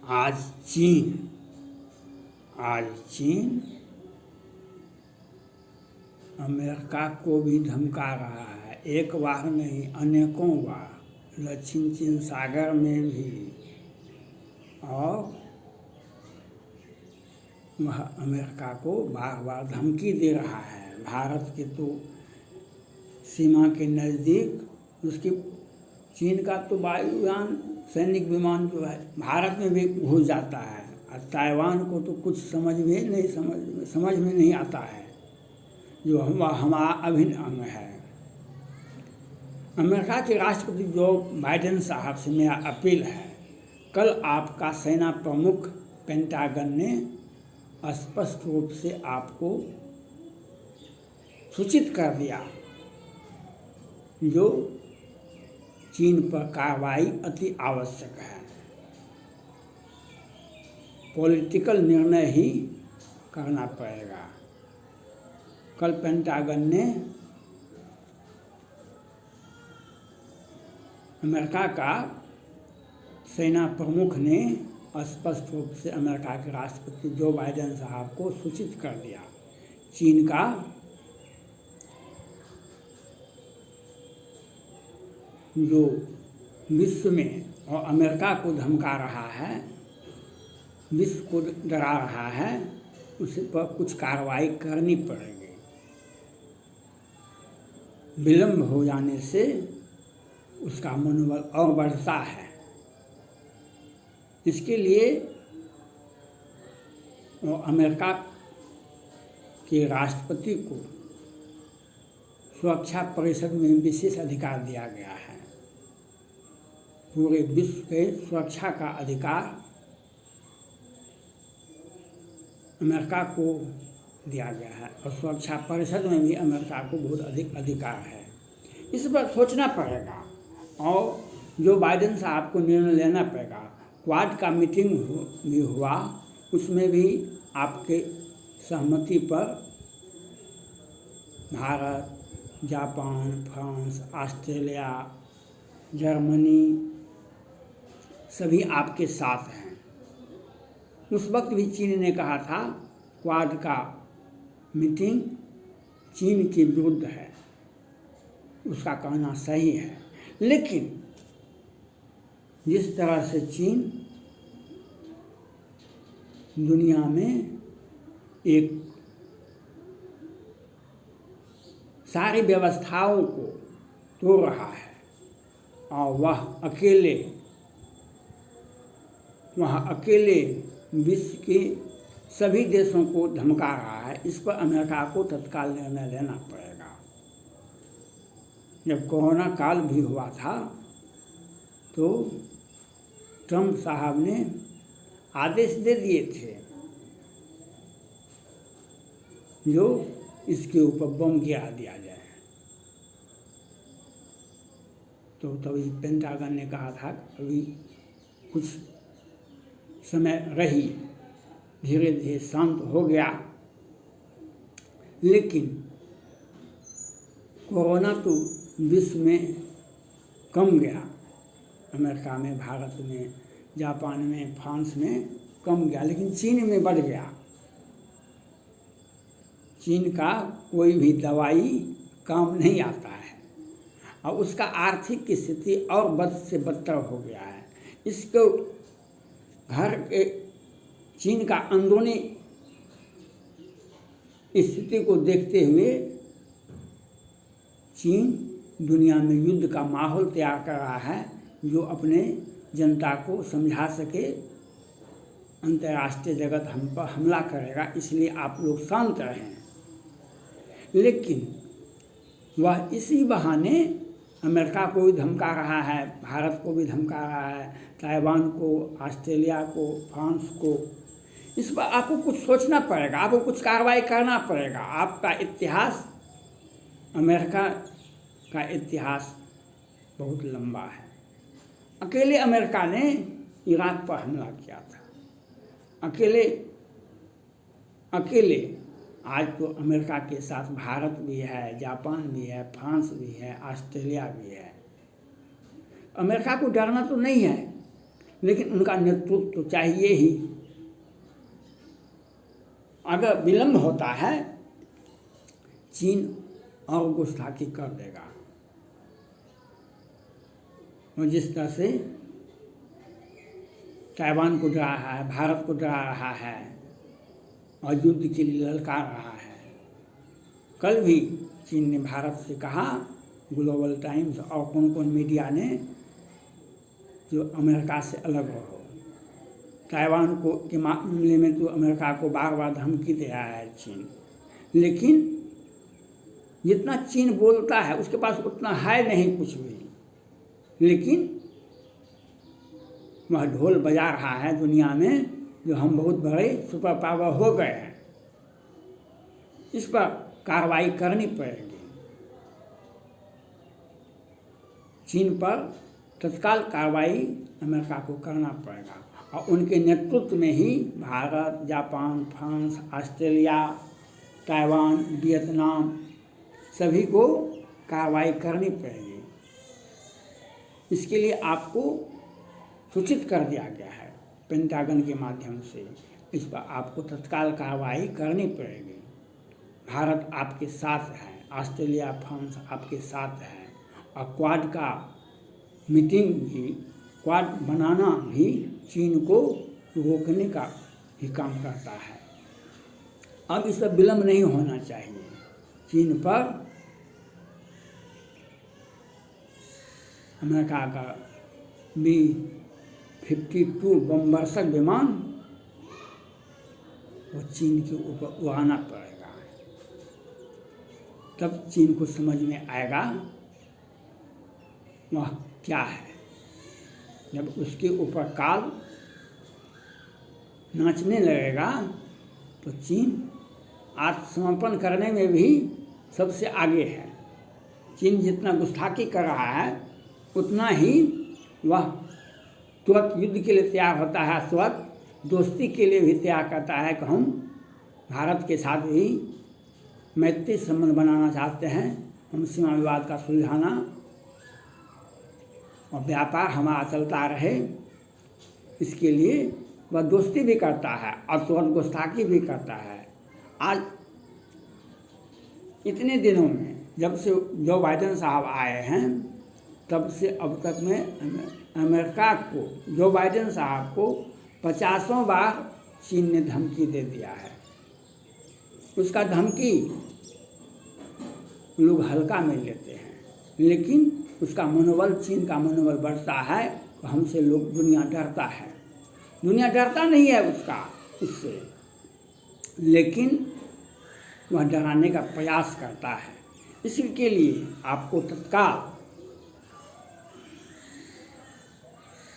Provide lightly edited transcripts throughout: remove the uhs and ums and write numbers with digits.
आज चीन अमेरिका को भी धमका रहा है। एक बार नहीं, अनेकों बार दक्षिण चीन सागर में भी, और वह अमेरिका को बार बार धमकी दे रहा है। भारत के तो सीमा के नज़दीक उसकी चीन का तो वायुयान सैनिक विमान जो है भारत में भी घुस जाता है, और ताइवान को तो कुछ समझ में नहीं आता है, जो हमारा अभिन्न अंग है। अमेरिका के राष्ट्रपति जो बाइडेन साहब से मेरा अपील है, कल आपका सेना प्रमुख पेंटागन ने स्पष्ट रूप से आपको सूचित कर दिया, जो चीन पर कार्रवाई अति आवश्यक है। पॉलिटिकल निर्णय ही करना पड़ेगा। कल पेंटागन ने अमेरिका का सेना प्रमुख ने स्पष्ट रूप से अमेरिका के राष्ट्रपति जो बाइडेन साहब को सूचित कर दिया, चीन का जो विश्व में और अमेरिका को धमका रहा है, विश्व को डरा रहा है, उस पर कुछ कार्रवाई करनी पड़ेगी। विलंब हो जाने से उसका मनोबल और बढ़ता है। इसके लिए अमेरिका के राष्ट्रपति को सुरक्षा परिषद में विशेष अधिकार दिया गया है। पूरे विश्व के सुरक्षा का अधिकार अमेरिका को दिया गया है, और सुरक्षा परिषद में भी अमेरिका को बहुत अधिक अधिकार है। इस पर सोचना पड़ेगा और जो बाइडेन साहब को निर्णय लेना पड़ेगा। क्वाड का मीटिंग भी हुआ, उसमें भी आपके सहमति पर Bharat, Japan, France, Australia, Germany सभी आपके साथ हैं। उस वक्त भी चीन ने कहा था क्वाड का मीटिंग चीन के विरुद्ध है, उसका कहना सही है। लेकिन जिस तरह से चीन दुनिया में एक सारी व्यवस्थाओं को तोड़ रहा है, और वह अकेले विश्व के सभी देशों को धमका रहा है, इस पर अमेरिका को तत्काल निर्णय लेना पड़ेगा। जब कोरोना काल भी हुआ था तो ट्रंप साहब ने आदेश दे दिए थे जो इसके ऊपर बम गिरा दिया जाए, तो तभी पेंटागन ने कहा था अभी कुछ समय रही, धीरे धीरे शांत हो गया। लेकिन कोरोना तो विश्व में कम गया, अमेरिका में, भारत में, जापान में, फ्रांस में कम गया, लेकिन चीन में बढ़ गया। चीन का कोई भी दवाई काम नहीं आता है, और उसका आर्थिक स्थिति और बद से बदतर हो गया है। इसको चीन का अंदरूनी स्थिति को देखते हुए चीन दुनिया में युद्ध का माहौल तैयार कर रहा है, जो अपने जनता को समझा सके अंतर्राष्ट्रीय जगत हम पर हमला करेगा, इसलिए आप लोग शांत रहें। लेकिन वह इसी बहाने अमेरिका को भी धमका रहा है, भारत को भी धमका रहा है, ताइवान को, ऑस्ट्रेलिया को, फ्रांस को। इस पर आपको कुछ सोचना पड़ेगा, आपको कुछ कार्रवाई करना पड़ेगा। आपका इतिहास, अमेरिका का इतिहास बहुत लंबा है। अकेले अमेरिका ने इराक पर हमला किया था, अकेले। आज तो अमेरिका के साथ भारत भी है, जापान भी है, फ्रांस भी है, ऑस्ट्रेलिया भी है। अमेरिका को डरना तो नहीं है, लेकिन उनका नेतृत्व तो चाहिए ही। अगर विलंब होता है, चीन और गुस्ताखी कर देगा। और जिस तरह से ताइवान को डरा रहा है, भारत को डरा रहा है और युद्ध के लिए ललकार रहा है। कल भी चीन ने भारत से कहा, ग्लोबल टाइम्स और कौन कौन मीडिया ने, जो अमेरिका से अलग रहो। ताइवान को के मामले में तो अमेरिका को बार बार धमकी दे रहा है चीन, लेकिन जितना चीन बोलता है उसके पास उतना है नहीं कुछ भी, लेकिन वह ढोल बजा रहा है दुनिया में, जो हम बहुत बड़े सुपर पावर हो गए हैं, इस पर कार्रवाई करनी पड़ेगी। चीन पर तत्काल कार्रवाई अमेरिका को करना पड़ेगा और उनके नेतृत्व में ही Bharat, Japan, France, Australia, Taiwan, Vietnam सभी को कार्रवाई करनी पड़ेगी। इसके लिए आपको सूचित कर दिया गया है पेंटागन के माध्यम से, इस पर आपको तत्काल कार्रवाई करनी पड़ेगी। भारत आपके साथ है, ऑस्ट्रेलिया, फ्रांस आपके साथ है और क्वाड का मीटिंग भी, क्वाड बनाना भी चीन को रोकने का ही काम करता है। अब इस पर विलंब नहीं होना चाहिए। चीन पर अमेरिका का B-52 बमवर्षक विमान वो चीन के ऊपर उड़ाना पड़ेगा, तब चीन को समझ में आएगा वह क्या है। जब उसके ऊपर काल नाचने लगेगा तो चीन आत्मसमर्पण करने में भी सबसे आगे है। चीन जितना गुस्ताखी कर रहा है उतना ही वह तुरंत युद्ध के लिए तैयार होता है, तुरंत दोस्ती के लिए भी तैयार करता है कि हम भारत के साथ भी मैत्री संबंध बनाना चाहते हैं, हम सीमा विवाद का सुलझाना और व्यापार हमारा चलता रहे, इसके लिए वह दोस्ती भी करता है और तुरंत गुस्ताखी भी करता है। आज इतने दिनों में जब से जो बाइडेन साहब आए हैं तब से अब तक में अमेरिका को, जो बाइडेन साहब को 50 बार चीन ने धमकी दे दिया है। उसका धमकी लोग हल्का में लेते हैं, लेकिन उसका मनोबल, चीन का मनोबल बढ़ता है तो हमसे लोग, दुनिया डरता है। दुनिया डरता नहीं है उससे, लेकिन वह डराने का प्रयास करता है। इसके लिए आपको तत्काल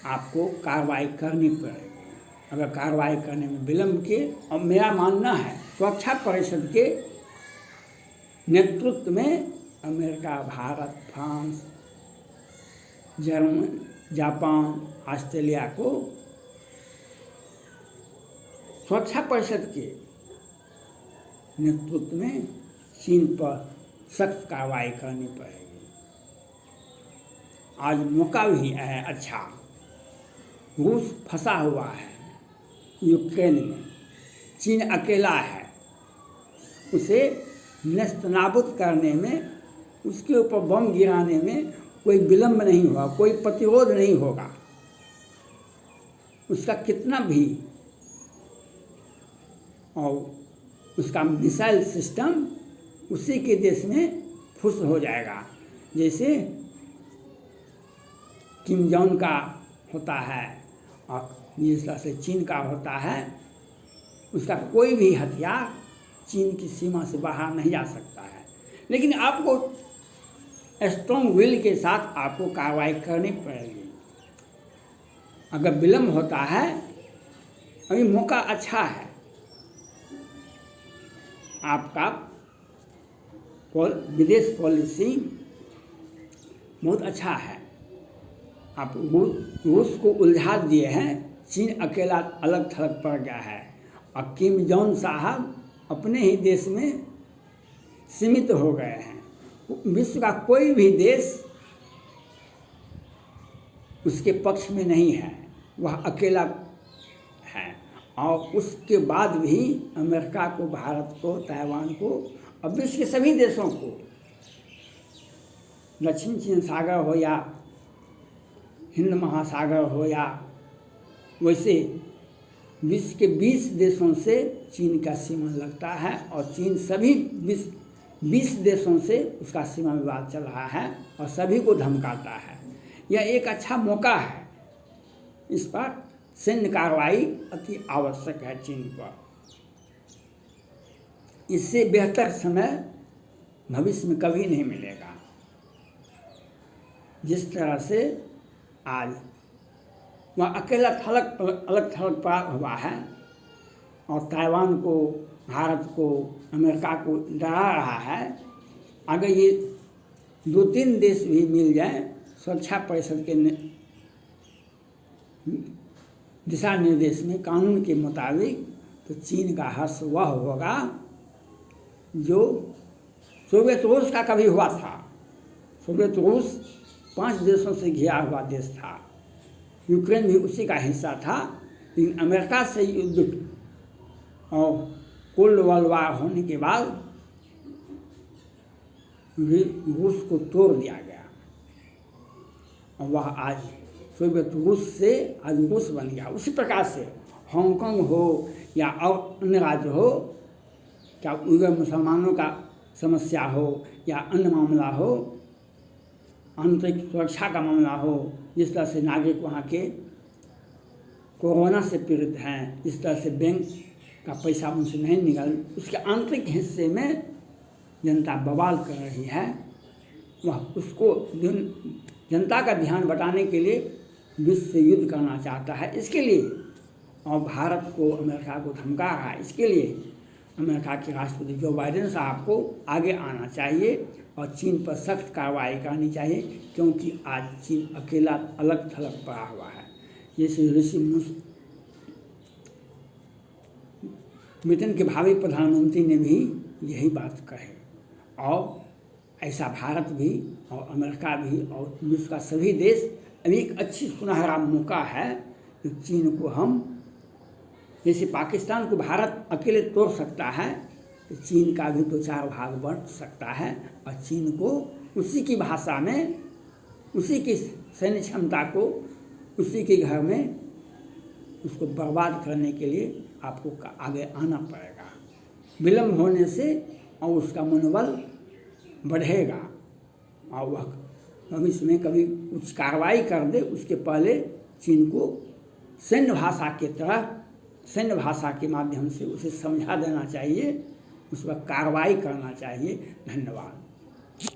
आपको कार्रवाई करनी पड़ेगी। अगर कार्रवाई करने में विलंब के, और मेरा मानना है सुरक्षा परिषद के नेतृत्व में America, Bharat, France, German, Japan, Australia को सुरक्षा परिषद के नेतृत्व में चीन पर सख्त कार्रवाई करनी पड़ेगी। आज मौका भी है अच्छा, रूस फंसा हुआ है यूक्रेन में, चीन अकेला है, उसे नेस्तनाबूद करने में, उसके ऊपर बम गिराने में कोई विलंब नहीं होगा, कोई प्रतिरोध नहीं होगा। उसका कितना भी और उसका मिसाइल सिस्टम उसी के देश में फुस हो जाएगा। जैसे किम जोंग का होता है और जिस तरह से चीन का होता है, उसका कोई भी हथियार चीन की सीमा से बाहर नहीं जा सकता है। लेकिन आपको स्ट्रॉन्ग विल के साथ आपको कार्रवाई करनी पड़ेगी। अगर विलंब होता है, अभी मौका अच्छा है, आपका विदेश पॉलिसी बहुत अच्छा है। आप रूस को उलझा दिए हैं, चीन अकेला अलग थलग पड़ गया है और किम जोंग साहब अपने ही देश में सीमित हो गए हैं। विश्व का कोई भी देश उसके पक्ष में नहीं है, वह अकेला है। और उसके बाद भी अमेरिका को, भारत को, ताइवान को और विश्व के सभी देशों को, दक्षिण चीन सागर हो या हिंद महासागर हो या वैसे विश्व के 20 देशों से चीन का सीमा लगता है और चीन सभी 20 देशों से उसका सीमा विवाद चल रहा है और सभी को धमकाता है। यह एक अच्छा मौका है, इस पर सैन्य कार्रवाई अति आवश्यक है चीन पर। इससे बेहतर समय भविष्य में कभी नहीं मिलेगा। जिस तरह से आज वह अकेला अलग थलग पड़ा हुआ है और ताइवान को, भारत को, अमेरिका को डरा रहा है, अगर ये 2-3 देश भी मिल जाए सुरक्षा परिषद के दिशा निर्देश में, कानून के मुताबिक, तो चीन का हर्ष वह होगा जो सोवियत रूस का कभी हुआ था। सोवियत रूस 5 देशों से घिरा हुआ देश था, यूक्रेन भी उसी का हिस्सा था, लेकिन अमेरिका से युद्ध और कोल्ड वॉर वार होने के बाद रूस को तोड़ दिया गया और वह आज सोवियत रूस से आज रूस बन गया। उसी प्रकार से हांगकांग हो या और अन्य राज्य हो, क्या उइगर मुसलमानों का समस्या हो या अन्य मामला हो, आंतरिक सुरक्षा का मामला हो, जिस तरह से नागरिक वहाँ के कोरोना से पीड़ित हैं, जिस तरह से बैंक का पैसा उनसे नहीं निकल, उसके आंतरिक हिस्से में जनता बवाल कर रही है, वह उसको जनता का ध्यान बटाने के लिए विश्व से युद्ध करना चाहता है। इसके लिए और भारत को, अमेरिका को धमका रहा है। इसके लिए अमेरिका के राष्ट्रपति जो बाइडेन साहब को आगे आना चाहिए और चीन पर सख्त कार्रवाई करनी चाहिए, क्योंकि आज चीन अकेला अलग थलग पड़ा हुआ है। जैसे ब्रिटेन के भावी प्रधानमंत्री ने भी यही बात कही और ऐसा भारत भी और अमेरिका भी और विश्व का सभी देश, अभी एक अच्छी सुनहरा मौका है कि चीन को हम, जैसे पाकिस्तान को भारत अकेले तोड़ सकता है, तो चीन का भी 2-4 भाग बढ़ सकता है और चीन को उसी की भाषा में, उसी की सैन्य क्षमता को, उसी के घर में उसको बर्बाद करने के लिए आपको आगे आना पड़ेगा। विलम्ब होने से और उसका मनोबल बढ़ेगा और वह भविष्य में कभी कुछ कार्रवाई कर दे, उसके पहले चीन को सैन्य भाषा के तरह, सैन्य भाषा के माध्यम से उसे समझा देना चाहिए, उस पर कार्रवाई करना चाहिए। धन्यवाद।